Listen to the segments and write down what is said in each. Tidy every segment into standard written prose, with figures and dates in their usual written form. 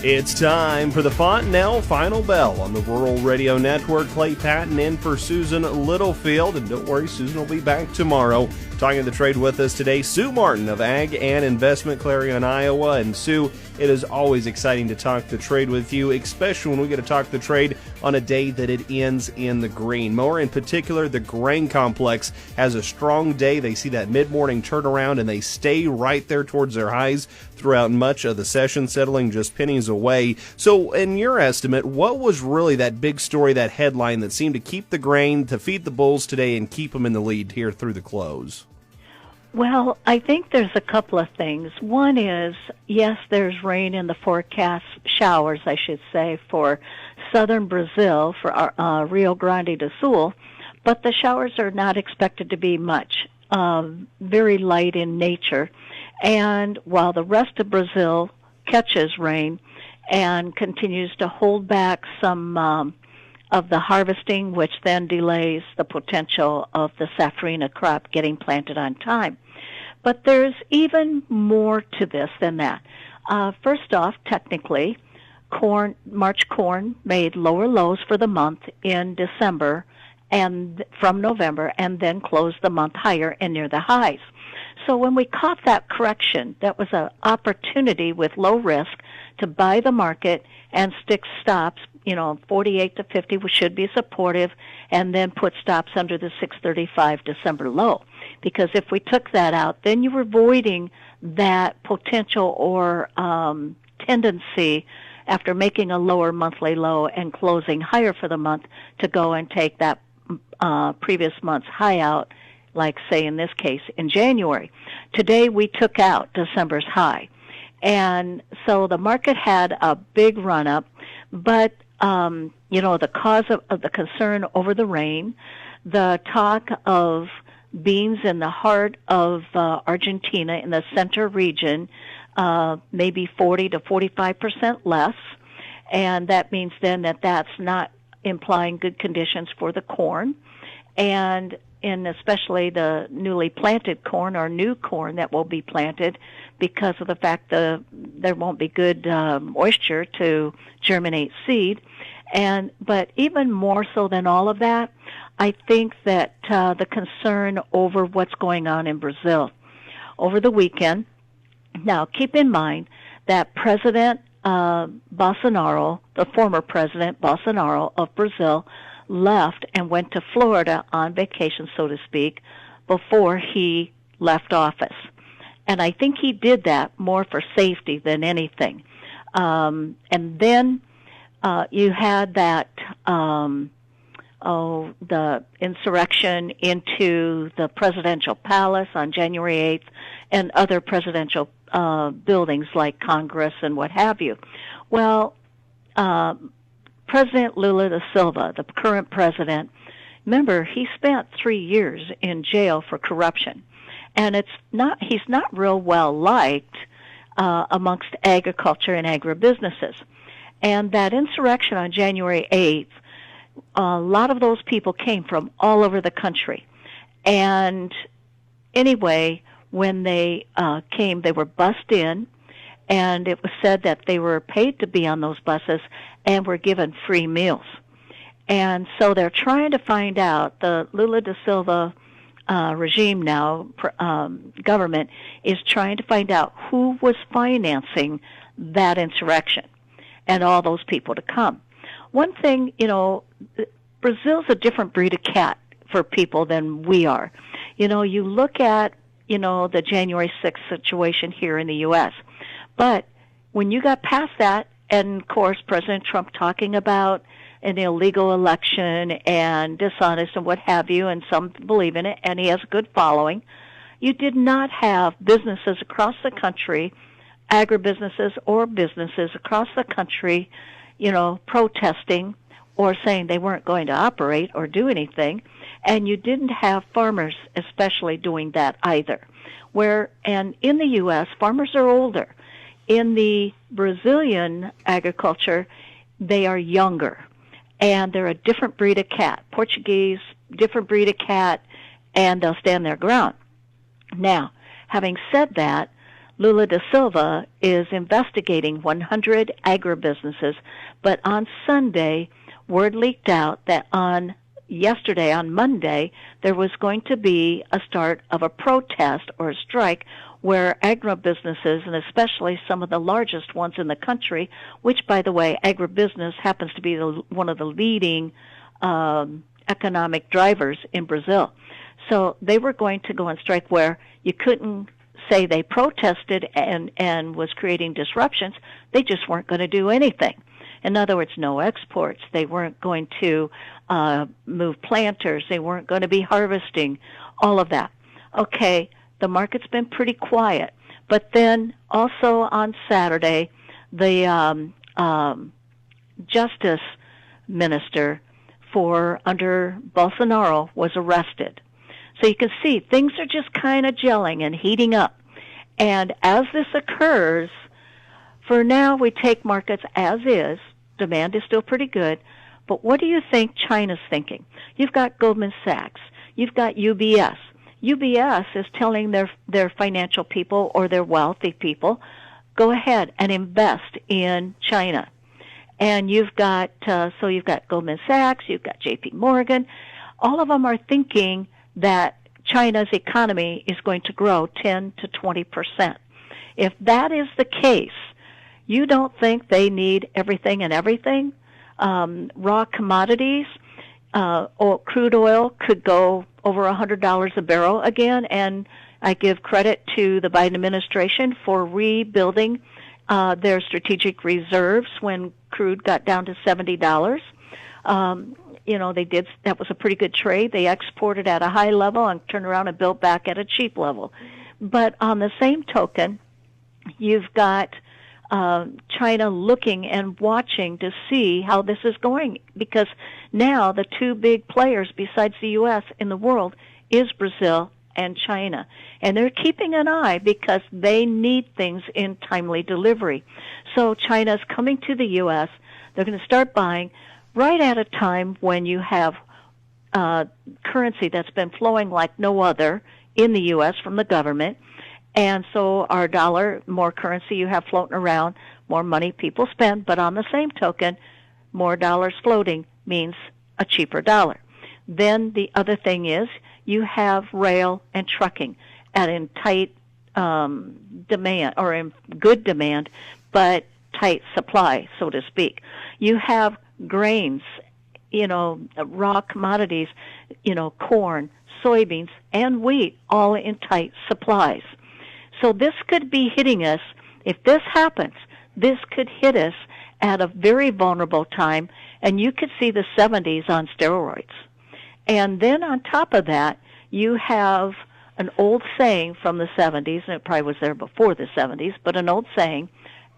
It's time for the Fontanelle Final Bell on the Rural Radio Network. Clay Patton in for Susan Littlefield. And don't worry, Susan will be back tomorrow. Talking the trade with us today, Sue Martin of Ag and Investment Clarion, Iowa. And Sue, it is always exciting to talk the trade with you, especially when we get to talk the trade on a day that it ends in the green. More in particular, the grain complex has a strong day. They see that mid-morning turnaround, and they stay right there towards their highs throughout much of the session, settling just pennies away. So in your estimate, what was really that big story, that headline that seemed to keep the grain, to feed the bulls today and keep them in the lead here through the close? Well, I think there's a couple of things. One is, yes, there's rain in the forecast, showers, I should say, for southern Brazil, for Rio Grande do Sul, but the showers are not expected to be much, very light in nature. And while the rest of Brazil catches rain and continues to hold back some of the harvesting, which then delays the potential of the safrinha crop getting planted on time. But there's even more to this than that. First off, technically, March corn made lower lows for the month in December and from November, and then closed the month higher and near the highs. So when we caught that correction, that was an opportunity with low risk to buy the market and stick stops, 48 to 50 should be supportive, and then put stops under the 635 December low. Because if we took that out, then you were voiding that potential or tendency after making a lower monthly low and closing higher for the month to go and take that previous month's high out, like, say, in this case, in January. Today, we took out December's high. And so the market had a big run-up, but, the cause of the concern over the rain, the talk of beans in the heart of Argentina in the center region, maybe 40 to 45% less, and that means then that that's not implying good conditions for the corn, and in especially the newly planted corn or new corn that will be planted, because of the fact that there won't be good moisture to germinate seed. But even more so than all of that, I think that the concern over what's going on in Brazil over the weekend. Now, keep in mind that President Bolsonaro, the former President Bolsonaro of Brazil, left and went to Florida on vacation, so to speak, before he left office. And I think he did that more for safety than anything. And then you had that, the insurrection into the presidential palace on January 8th and other presidential buildings like Congress and what have you. Well, President Lula da Silva, the current president, remember, he spent 3 years in jail for corruption. And he's not real well liked amongst agriculture and agribusinesses. And that insurrection on January 8th, a lot of those people came from all over the country. And anyway, when they came, they were bussed in, and it was said that they were paid to be on those buses and were given free meals. And so they're trying to find out, the Lula da Silva regime now, government, is trying to find out who was financing that insurrection and all those people to come. One thing, Brazil's a different breed of cat for people than we are. You look at, the January 6th situation here in the U.S., but when you got past that, and of course President Trump talking about an illegal election and dishonest and what have you, and some believe in it, and he has a good following, you did not have businesses across the country, agribusinesses or businesses across the country, protesting or saying they weren't going to operate or do anything, and you didn't have farmers especially doing that either. And in the U.S., farmers are older. In the Brazilian agriculture, they are younger, and they're a different breed of cat. Portuguese, different breed of cat, and they'll stand their ground. Now, having said that, Lula da Silva is investigating 100 agribusinesses, but on Sunday, word leaked out that on Monday, there was going to be a start of a protest or a strike where agribusinesses, and especially some of the largest ones in the country, which, by the way, agribusiness happens to be one of the leading economic drivers in Brazil. So they were going to go on strike where you couldn't say they protested and was creating disruptions. They just weren't going to do anything. In other words, no exports. They weren't going to move planters. They weren't going to be harvesting, all of that. Okay, the market's been pretty quiet. But then also on Saturday, the justice minister under Bolsonaro was arrested. So you can see things are just kind of gelling and heating up. And as this occurs, for now we take markets as is. Demand is still pretty good. But what do you think China's thinking? You've got Goldman Sachs. You've got UBS. UBS is telling their financial people or their wealthy people, go ahead and invest in China. And you've got Goldman Sachs, you've got JP Morgan. All of them are thinking that China's economy is going to grow 10 to 20%. If that is the case, you don't think they need everything and everything? Raw commodities, crude oil could go over $100 a barrel again, and I give credit to the Biden administration for rebuilding their strategic reserves when crude got down to $70. They did. That was a pretty good trade. They exported at a high level and turned around and built back at a cheap level. But on the same token, you've got China looking and watching to see how this is going, because now the two big players besides the U.S. in the world is Brazil and China. And they're keeping an eye because they need things in timely delivery. So China's coming to the U.S. They're going to start buying right at a time when you have currency that's been flowing like no other in the U.S. from the government. And so our dollar, more currency you have floating around, more money people spend. But on the same token, more dollars floating means a cheaper dollar. Then the other thing is you have rail and trucking in tight demand, or in good demand, but tight supply, so to speak. You have grains, raw commodities, corn, soybeans, and wheat, all in tight supplies. So this could be hitting us. If this happens, this could hit us at a very vulnerable time, and you could see the 70s on steroids. And then on top of that, you have an old saying from the 70s, and it probably was there before the 70s, but an old saying,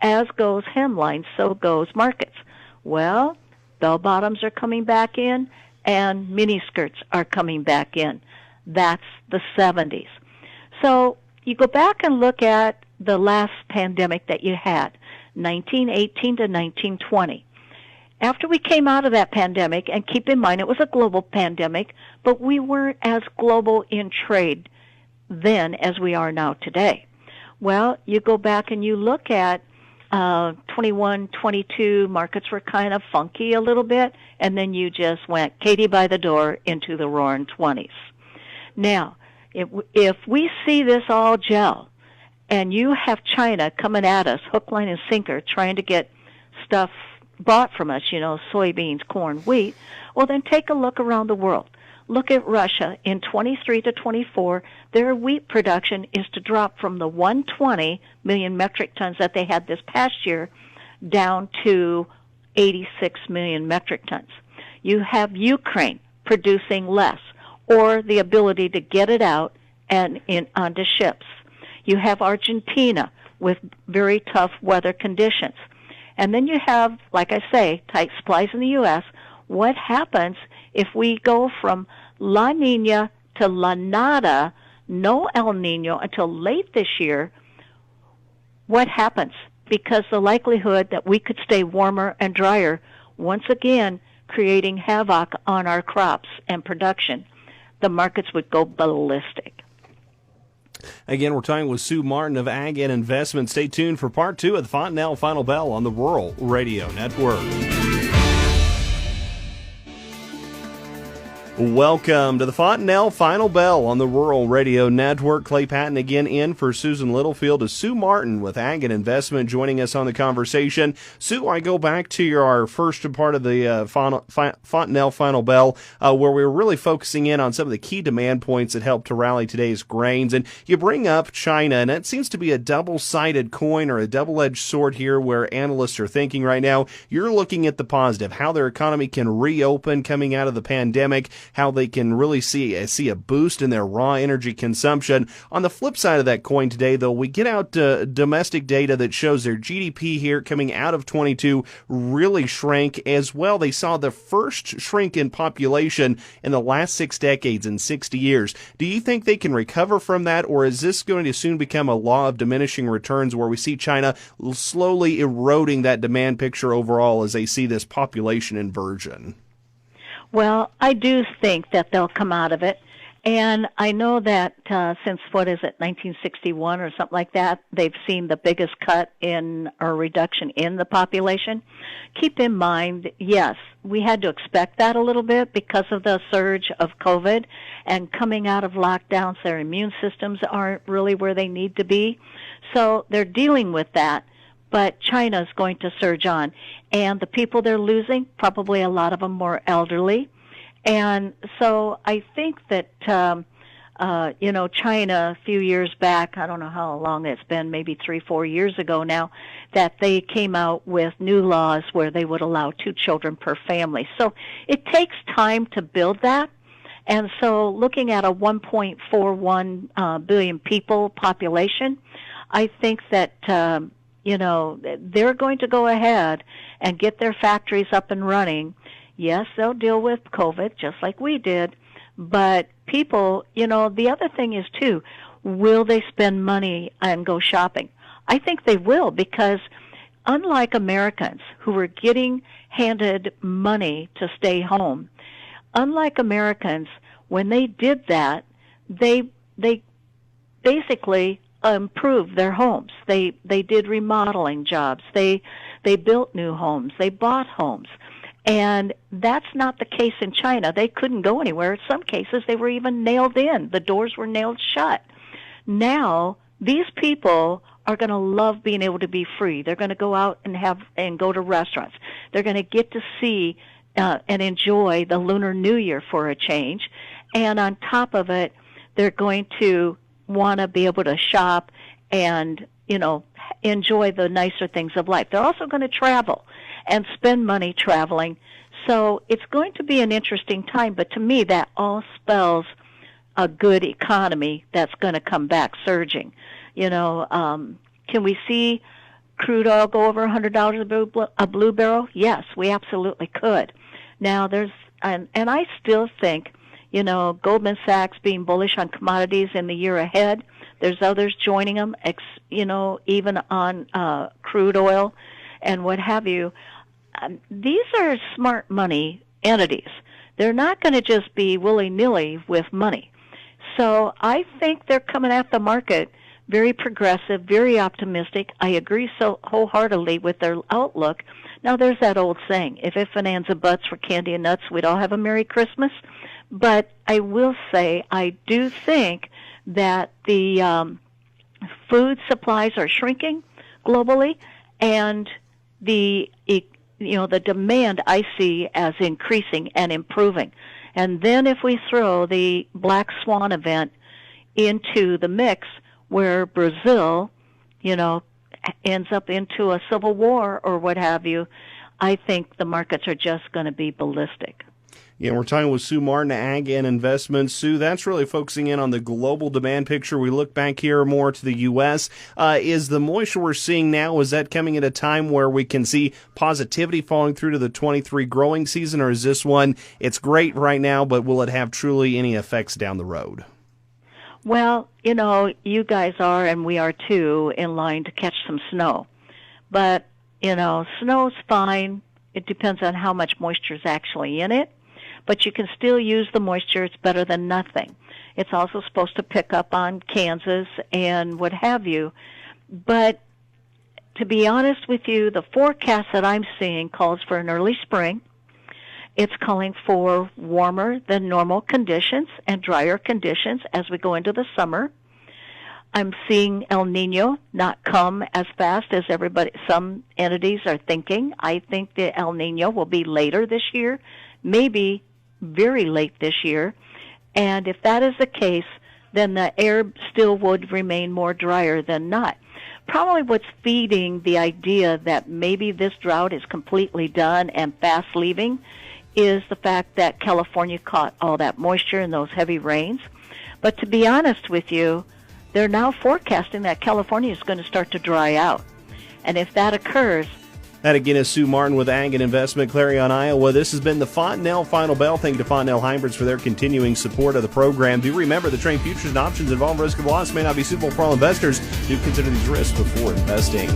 as goes hemline, so goes markets. Well, bell bottoms are coming back in, and miniskirts are coming back in. That's the 70s. So you go back and look at the last pandemic that you had, 1918 to 1920. After we came out of that pandemic, and keep in mind it was a global pandemic, but we weren't as global in trade then as we are now today. Well, you go back and you look at 21, 22, markets were kind of funky a little bit, and then you just went Katie by the door into the roaring 20s. Now, if we see this all gel, and you have China coming at us, hook, line, and sinker, trying to get stuff bought from us, soybeans, corn, wheat, well, then take a look around the world. Look at Russia. In 23 to 24, their wheat production is to drop from the 120 million metric tons that they had this past year down to 86 million metric tons. You have Ukraine producing less, or the ability to get it out and onto ships. You have Argentina with very tough weather conditions. And then you have, like I say, tight supplies in the U.S. What happens if we go from La Nina to La Nada, no El Nino until late this year? What happens? Because the likelihood that we could stay warmer and drier, once again creating havoc on our crops and production, the markets would go ballistic. Again, we're talking with Sue Martin of Ag and Investment. Stay tuned for part 2 of the Fontanelle Final Bell on the Rural Radio Network. Welcome to the Fontanelle Final Bell on the Rural Radio Network. Clay Patton again in for Susan Littlefield. Is Sue Martin with Ag and Investment joining us on the conversation. Sue, I go back to our first part of the Fontanelle Final Bell where we were really focusing in on some of the key demand points that helped to rally today's grains. And you bring up China, and it seems to be a double-sided coin or a double-edged sword here where analysts are thinking right now. You're looking at the positive, how their economy can reopen coming out of the pandemic, how they can really see a boost in their raw energy consumption. On the flip side of that coin today, though, we get out domestic data that shows their GDP here coming out of 22 really shrank as well. They saw the first shrink in population in the last 6 decades in 60 years. Do you think they can recover from that, or is this going to soon become a law of diminishing returns where we see China slowly eroding that demand picture overall as they see this population inversion? Well, I do think that they'll come out of it. And I know that since, 1961 or something like that, they've seen the biggest cut in or reduction in the population. Keep in mind, yes, we had to expect that a little bit because of the surge of COVID. And coming out of lockdowns, their immune systems aren't really where they need to be. So they're dealing with that. But China's going to surge on. And the people they're losing, probably a lot of them more elderly. And so I think that, China a few years back, I don't know how long it's been, maybe 3-4 years ago now, that they came out with new laws where they would allow 2 children per family. So it takes time to build that. And so looking at a 1.41 billion people population, I think that they're going to go ahead and get their factories up and running. Yes, they'll deal with COVID just like we did, but people, the other thing is too, will they spend money and go shopping? I think they will, because unlike Americans who were getting handed money to stay home, unlike Americans, when they did that, they basically improved their homes. They did remodeling jobs. They built new homes. They bought homes. And that's not the case in China. They couldn't go anywhere. In some cases, they were even nailed in. The doors were nailed shut. Now, these people are going to love being able to be free. They're going to go out and go to restaurants. They're going to get to see and enjoy the Lunar New Year for a change. And on top of it, they're going to want to be able to shop and, enjoy the nicer things of life. They're also going to travel and spend money traveling. So it's going to be an interesting time, but to me that all spells a good economy that's going to come back surging. Can we see crude oil go over $100 a blue barrel? Yes, we absolutely could. Now and I still think, Goldman Sachs being bullish on commodities in the year ahead. There's others joining them, even on crude oil and what have you. These are smart money entities. They're not going to just be willy-nilly with money. So I think they're coming at the market very progressive, very optimistic. I agree so wholeheartedly with their outlook. Now, there's that old saying, if bonanza butts for candy and nuts, we'd all have a Merry Christmas. But I will say I do think that the food supplies are shrinking globally, and the demand I see as increasing and improving. And then if we throw the Black Swan event into the mix, where Brazil, ends up into a civil war or what have you, I think the markets are just going to be ballistic. Yeah, we're talking with Sue Martin, Ag and Investments. Sue, that's really focusing in on the global demand picture. We look back here more to the U.S. Is the moisture we're seeing now, is that coming at a time where we can see positivity falling through to the 23 growing season, or is this one, it's great right now, but will it have truly any effects down the road? Well, you guys are, and we are too, in line to catch some snow. But, snow's fine. It depends on how much moisture is actually in it. but you can still use the moisture. It's better than nothing. It's also supposed to pick up on Kansas and what have you. But to be honest with you, the forecast that I'm seeing calls for an early spring. It's calling for warmer than normal conditions and drier conditions as we go into the summer. I'm seeing El Nino not come as fast as some entities are thinking. I think the El Nino will be later this year, maybe very late this year. And if that is the case, then the air still would remain more drier than not. Probably what's feeding the idea that maybe this drought is completely done and fast leaving is the fact that California caught all that moisture and those heavy rains. But to be honest with you, they're now forecasting that California is going to start to dry out. And if that occurs... That again is Sue Martin with Ag and Investment, Clarion, Iowa. This has been the Fontanelle Final Bell. Thank you to Fontanelle Hybrids for their continuing support of the program. Do remember the trade futures and options involve risk of loss, may not be suitable for all investors. Do consider these risks before investing.